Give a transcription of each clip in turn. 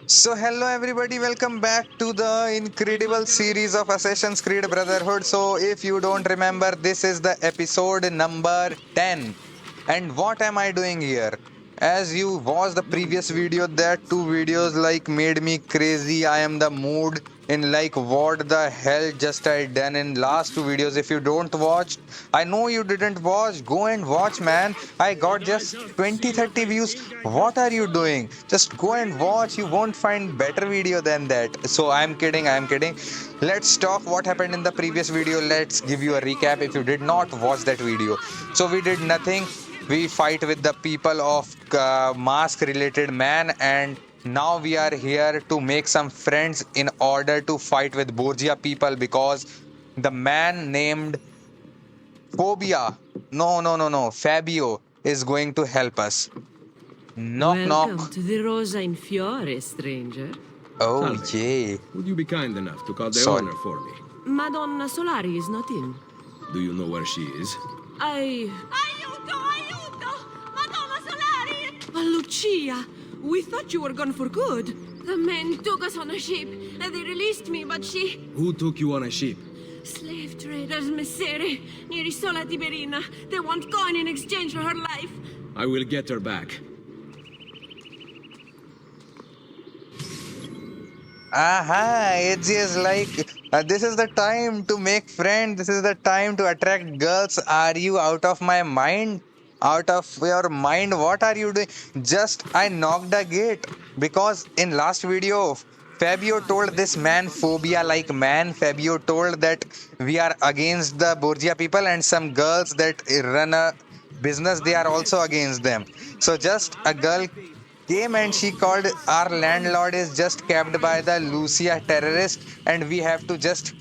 So hello everybody, welcome back to the incredible series of Assassin's Creed Brotherhood. So if you don't remember, this is the episode number 10. And what am I doing here? As you watched the previous video, that two videos like made me crazy. I am the mood in like what the hell just I done in last two videos. If you don't watch, I know you didn't watch, go and watch, man. I got just 20-30 views. What are you doing? Just go and watch, you won't find better video than that. So I'm kidding. Let's talk what happened in the previous video. Let's give you a recap if you did not watch that video. So we did nothing. We fight with the people of mask related man, and now we are here to make some friends in order to fight with Borgia people, because the man named no, Fabio is going to help us. Knock, Welcome knock. to the Rosa in Fiore, stranger. Oh, Salve. yay. Would you be kind enough to call the Sorry. owner for me? Madonna Solari is not in. Do you know where she is? Aiuto! Madonna Solari! Lucia! We thought you were gone for good. The men took us on a ship, and they released me, but she... Who took you on a ship? Slave traders, Messere, near Isola Tiberina. They want coin in exchange for her life. I will get her back. Aha, it's just like this is the time to make friends. This is the time to attract girls. Are you out of my mind? Out of your mind? What are you doing? Just I knocked the gate because in last video Fabio told this man phobia like man. Fabio told that we are against the Borgia people, and some girls that run a business, they are also against them. So just a girl came and she called our landlord is just kept by the Lucia terrorist, and we have to just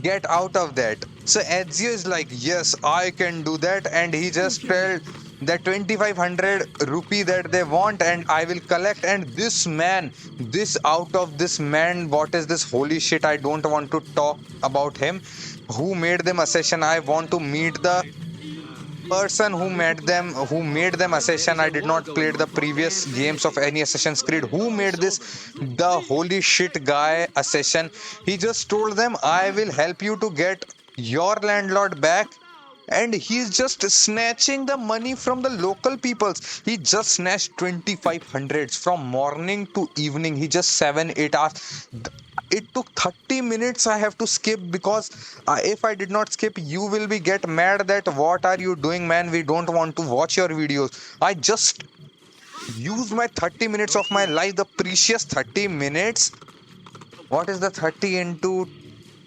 get out of that. So Ezio is like, yes, I can do that, and he just told the 2500 rupee that they want, and I will collect. And this man, this out of this man, what is this holy shit? I don't want to talk about him. Who made them assassin? I want to meet the person who made them assassin. I did not play the previous games of any Assassin's Creed. Who made this the holy shit guy assassin? He just told them, I will help you to get your landlord back, and he's just snatching the money from the local peoples. He just snatched 2500s from morning to evening. He just 7-8 hours. It took 30 minutes. I have to skip because if I did not skip, you will be get mad that what are you doing, man? We don't want to watch your videos. I just used my 30 minutes of my life, the precious 30 minutes. What is the 30 into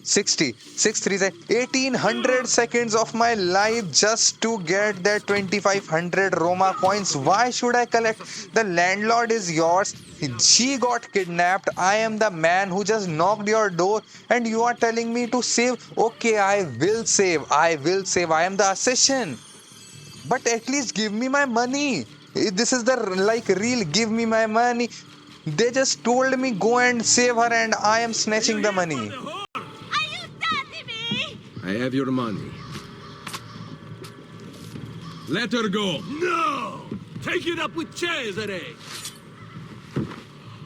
60? 6 3 1800 seconds of my life just to get that 2500 Roma coins. Why should I collect? The landlord is yours. She got kidnapped. I am the man who just knocked your door, and you are telling me to save. Okay, I will save. I am the assassin. But at least give me my money. This is the like real give me my money. They just told me go and save her, and I am snatching the money. Aiutatemi! I have your money. Let her go. No! Take it up with Cesare!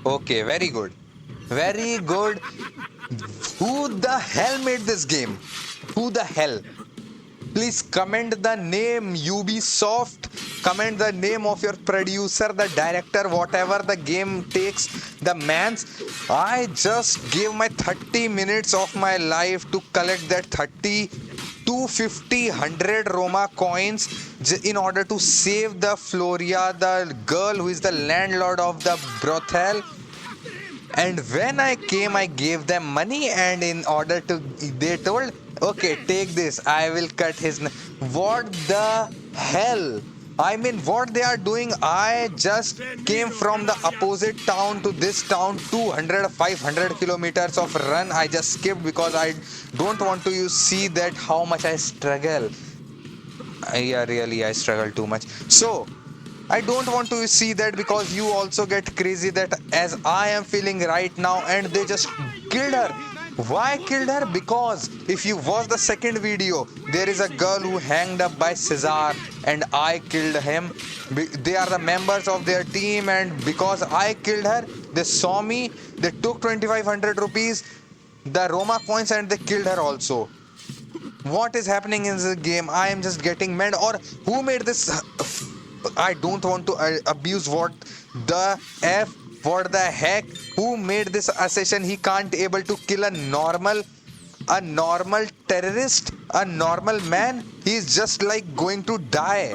Okay, very good. Very good. Who the hell made this game? Who the hell? Please comment the name Ubisoft. Comment the name of your producer, the director, whatever the game takes. The man's. I just gave my 30 minutes of my life to collect that 30, 250, 100 Roma coins in order to save the Floria, the girl who is the landlord of the brothel. And when I came, I gave them money, and in order to, they told, okay, take this, I will cut his. What the hell? I mean, what they are doing? I just came from the opposite town to this town, 200, 500 kilometers of run. I just skipped because I don't want to see that how much I struggle. Yeah, really, I struggle too much. So, I don't want to see that because you also get crazy that as I am feeling right now, and they just killed her. Why killed her? Because if you watch the second video, there is a girl who hanged up by Cesar and I killed him. They are the members of their team, and because I killed her, they saw me, they took 2500 rupees, the Roma coins, and they killed her also. What is happening in this game? I am just getting mad. Or who made this? I don't want to abuse what the F, what the heck? Who made this assassin? He can't able to kill a normal terrorist, a normal man. He's just like going to die.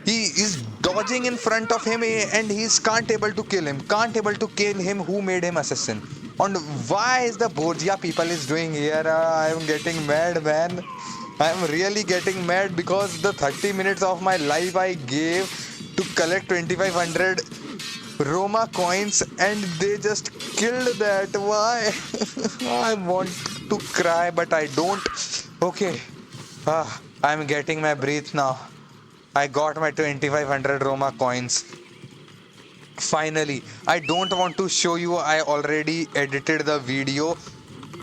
He is dodging in front of him and he's can't able to kill him. Can't able to kill him. Who made him assassin? And why is the Borgia people is doing here? I am getting mad, man. I am really getting mad because the 30 minutes of my life I gave to collect 2500 Roma coins and they just killed that. Why? I want to cry but I don't. Okay. I'm getting my breath now. I got my 2500 Roma coins. Finally, I don't want to show you. I already edited the video.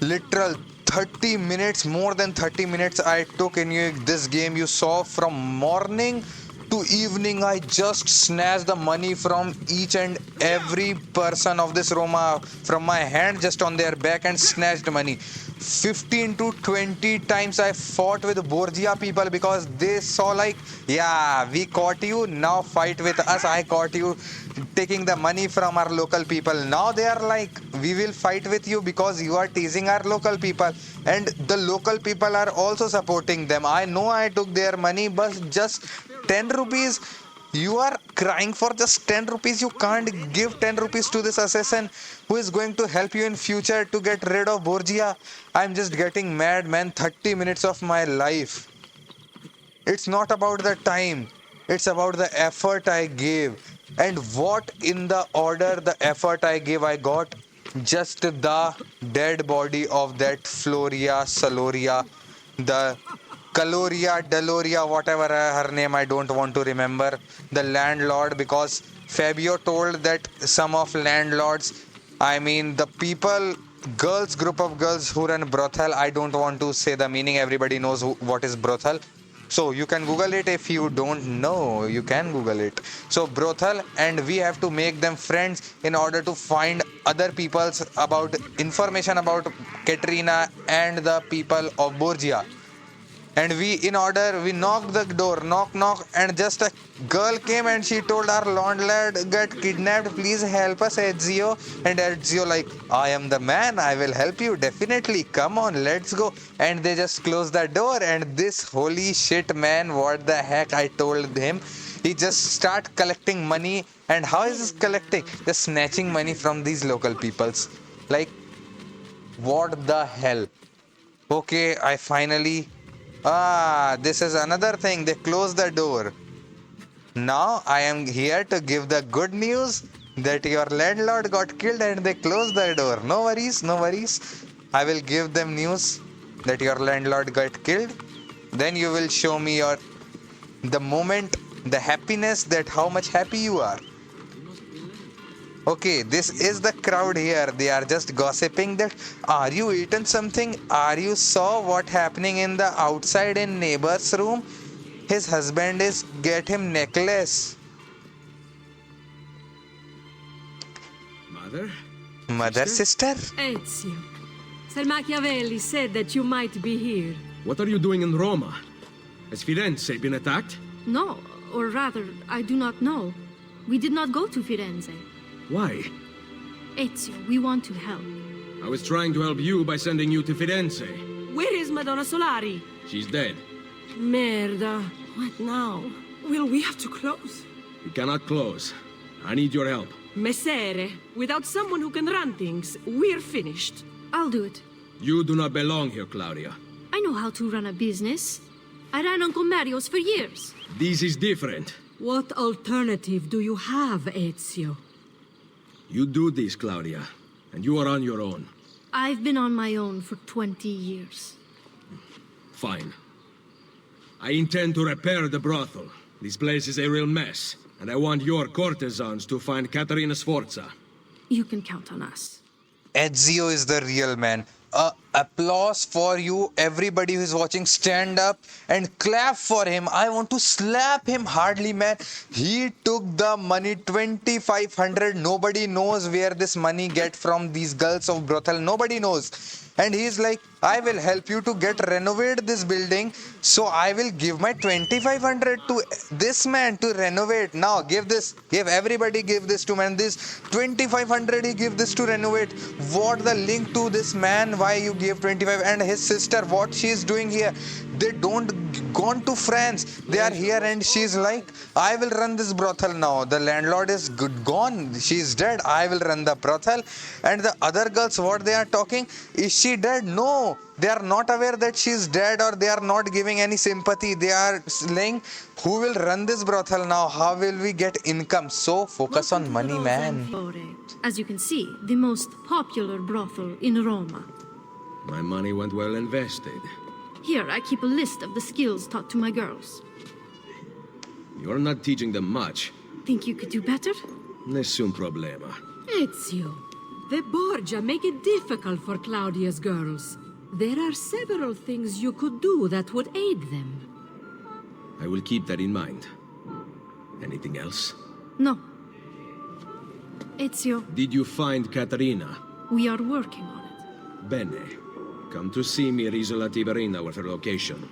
Literal 30 minutes, more than 30 minutes I took in this game. You saw from morning to evening I just snatched the money from each and every person of this Roma from my hand, just on their back, and snatched money. 15 to 20 times I fought with Borgia people because they saw like, yeah, we caught you, now fight with us. I caught you taking the money from our local people. Now they are like, we will fight with you because you are teasing our local people, and the local people are also supporting them. I know I took their money, but just 10 rupees. You are crying for just 10 rupees. You can't give 10 rupees to this assassin who is going to help you in future to get rid of Borgia. I'm just getting mad, man. 30 minutes of my life. It's not about the time. It's about the effort I gave. And what in the order the effort I gave, I got just the dead body of that Floria Saloria, the Caloria, Deloria, whatever her name, I don't want to remember, the landlord, because Fabio told that some of landlords, I mean the people, girls, group of girls who run brothel, I don't want to say the meaning, everybody knows what is brothel. So you can Google it if you don't know, you can Google it. So brothel, and we have to make them friends in order to find other people's about information about Katrina and the people of Borgia. And we knocked the door, knock, and just a girl came and she told our landlord got kidnapped, please help us, Ezio. And Ezio like, I am the man, I will help you, definitely, come on, let's go. And they just closed the door, and this holy shit, man, what the heck, I told him. He just start collecting money. And how is this collecting? Just snatching money from these local peoples. Like, what the hell? Okay, I finally... this is another thing. They closed the door. Now I am here to give the good news that your landlord got killed and they closed the door. No worries, no worries. I will give them news that your landlord got killed. Then you will show me the moment, the happiness, that how much happy you are. Okay, this is the crowd here. They are just gossiping that, are you eaten something? Are you saw what happening in the outside in neighbor's room? His husband is get him necklace. Mother, sister? Ezio. Sir Machiavelli said that you might be here. What are you doing in Roma? Has Firenze been attacked? No, or rather, I do not know. We did not go to Firenze. Why? Ezio, we want to help. I was trying to help you by sending you to Firenze. Where is Madonna Solari? She's dead. Merda. What now? Will we have to close? We cannot close. I need your help. Messere, without someone who can run things, we're finished. I'll do it. You do not belong here, Claudia. I know how to run a business. I ran on Commerios for years. This is different. What alternative do you have, Ezio? You do this, Claudia, and you are on your own. I've been on my own for 20 years. Fine. I intend to repair the brothel. This place is a real mess, and I want your courtesans to find Caterina Sforza. You can count on us. Ezio is the real man. applause for you. Everybody who is watching, stand up and clap for him. I want to slap him hardly, man. He took the money, 2500. Nobody knows where this money get from these girls of brothel. Nobody knows. And he's like, I will help you to get renovate this building. So I will give my 2500 to this man to renovate. Now give this, give everybody, give this to man. This 2500 he give this to renovate. What the link to this man? Why you give 25? And his sister, what she is doing here? They don't gone to France. They are here, and she's like, I will run this brothel now. The landlord is gone. She's dead. I will run the brothel. And the other girls, what they are talking? Is she dead? No. They are not aware that she's dead, or they are not giving any sympathy. They are saying, who will run this brothel now? How will we get income? So focus on money, man. As you can see, the most popular brothel in Roma. My money went well invested. Here, I keep a list of the skills taught to my girls. You're not teaching them much. Think you could do better? Nessun problema. Ezio, the Borgia make it difficult for Claudia's girls. There are several things you could do that would aid them. I will keep that in mind. Anything else? No. Ezio, Did you find Caterina? we are working on it. Bene. Come to see me at Isola Tiberina with her location.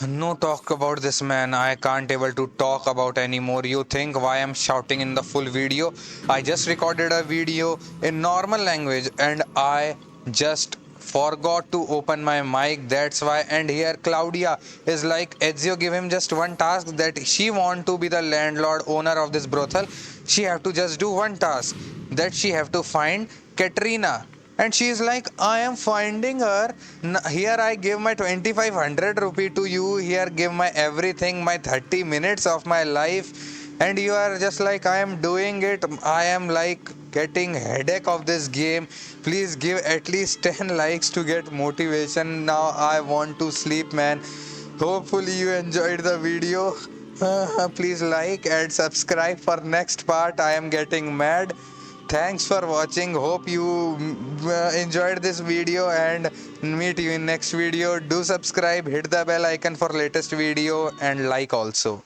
No talk about this, man. I can't able to talk about anymore. You think why I'm shouting in the full video? I just recorded a video in normal language and I just forgot to open my mic. That's why. And here Claudia is like, Ezio give him just one task, that she want to be the landlord owner of this brothel. She have to just do one task, that she have to find Katrina. And she is like, I am finding her. Here I give my 2500 rupee to you. Here give my everything, my 30 minutes of my life. And you are just like, I am doing it. I am like getting headache of this game. Please give at least 10 likes to get motivation. Now I want to sleep, man. Hopefully you enjoyed the video. Please like and subscribe for next part. I am getting mad. Thanks for watching. Hope you enjoyed this video, and meet you in next video. Do subscribe, hit the bell icon for latest video, and like also.